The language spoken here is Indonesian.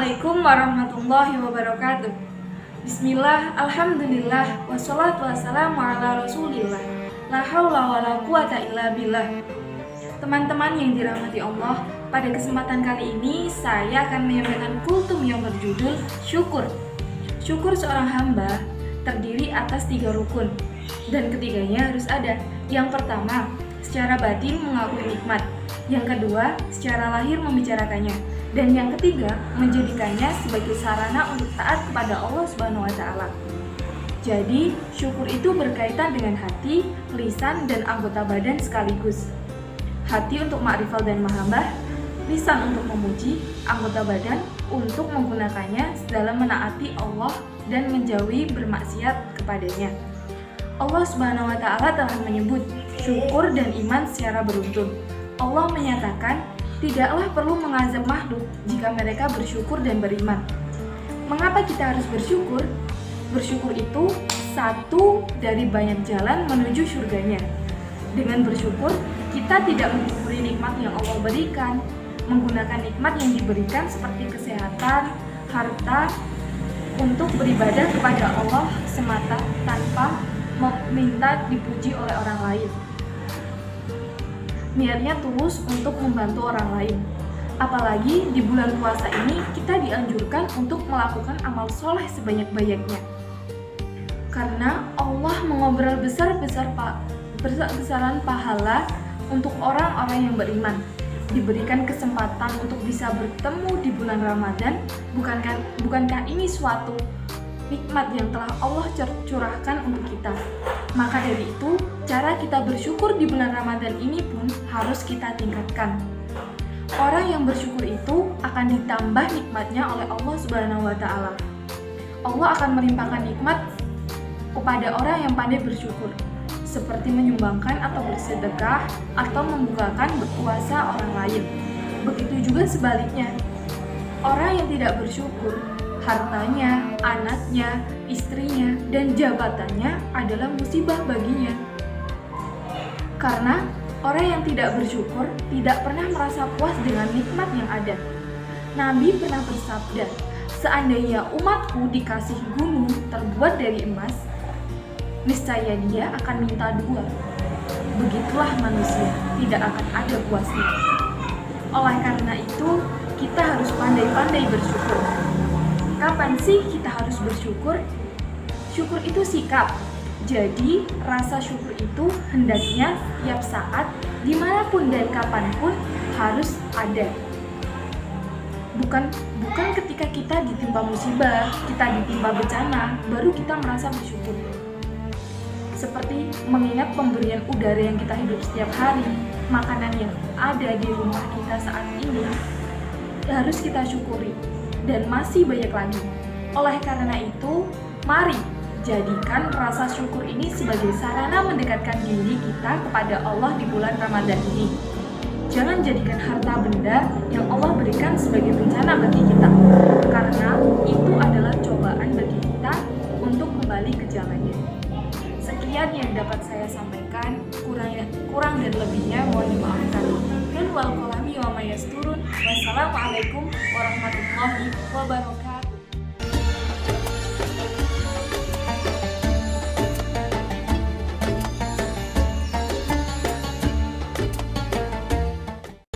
Assalamualaikum warahmatullahi wabarakatuh. Bismillah, alhamdulillah, wassalatu wassalamu ala rasulillah. La haula wa la quwata illa billah. Teman-teman yang dirahmati Allah, pada kesempatan kali ini saya akan menyampaikan kultum yang berjudul syukur. Syukur seorang hamba terdiri atas 3 rukun, dan ketiganya harus ada. Yang pertama, secara batin mengakui nikmat. Yang kedua, secara lahir membicarakannya. Dan yang ketiga, menjadikannya sebagai sarana untuk taat kepada Allah Subhanahu wa Ta'ala. Jadi, syukur itu berkaitan dengan hati, lisan, dan anggota badan sekaligus. Hati untuk makrifat dan mahabbah, lisan untuk memuji, anggota badan untuk menggunakannya dalam menaati Allah dan menjauhi bermaksiat kepadanya. Allah Subhanahu wa Ta'ala telah menyebut syukur dan iman secara beruntun. Allah menyatakan, tidaklah perlu mengazab makhluk jika mereka bersyukur dan beriman. Mengapa kita harus bersyukur? Bersyukur itu satu dari banyak jalan menuju surganya. Dengan bersyukur, kita tidak mencuri nikmat yang Allah berikan, menggunakan nikmat yang diberikan seperti kesehatan, harta, untuk beribadah kepada Allah semata tanpa meminta dipuji oleh orang lain. Niatnya tulus untuk membantu orang lain. Apalagi di bulan puasa ini kita dianjurkan untuk melakukan amal soleh sebanyak-banyaknya. Karena Allah mengobrol besar-besaran pahala untuk orang-orang yang beriman. Diberikan kesempatan untuk bisa bertemu di bulan Ramadan, bukankah ini suatu nikmat yang telah Allah curahkan untuk kita? Maka dari itu, cara kita bersyukur di bulan Ramadan ini pun harus kita tingkatkan. Orang yang bersyukur itu akan ditambah nikmatnya oleh Allah Subhanahu wa Ta'ala. Allah akan melimpahkan nikmat kepada orang yang pandai bersyukur, seperti menyumbangkan atau bersedekah atau membukakan berpuasa orang lain. Begitu juga sebaliknya. Orang yang tidak bersyukur, hartanya, anaknya, istrinya, dan jabatannya adalah musibah baginya. Karena orang yang tidak bersyukur tidak pernah merasa puas dengan nikmat yang ada. Nabi pernah bersabda, seandainya umatku dikasih gunung terbuat dari emas, niscaya dia akan minta 2. Begitulah manusia, tidak akan ada puasnya. Oleh karena itu, kita harus pandai-pandai bersyukur. Kapan sih kita harus bersyukur? Syukur itu sikap. Jadi, rasa syukur itu hendaknya setiap saat, dimanapun dan kapanpun harus ada. Bukan ketika kita ditimpa musibah, kita ditimpa bencana, baru kita merasa bersyukur. Seperti mengingat pemberian udara yang kita hidup setiap hari, makanan yang ada di rumah kita saat ini, harus kita syukuri. Dan masih banyak lagi. Oleh karena itu, mari jadikan rasa syukur ini sebagai sarana mendekatkan diri kita kepada Allah di bulan Ramadan ini. Jangan jadikan harta benda yang Allah berikan sebagai bencana bagi kita, karena itu adalah cobaan bagi kita untuk kembali ke jalannya. Sekian yang dapat saya sampaikan, kurang dan lebihnya mohon dimaafkan. Nun wal qalami wa ma yasturun. Wassalamualaikum warahmatullahi wabarakatuh.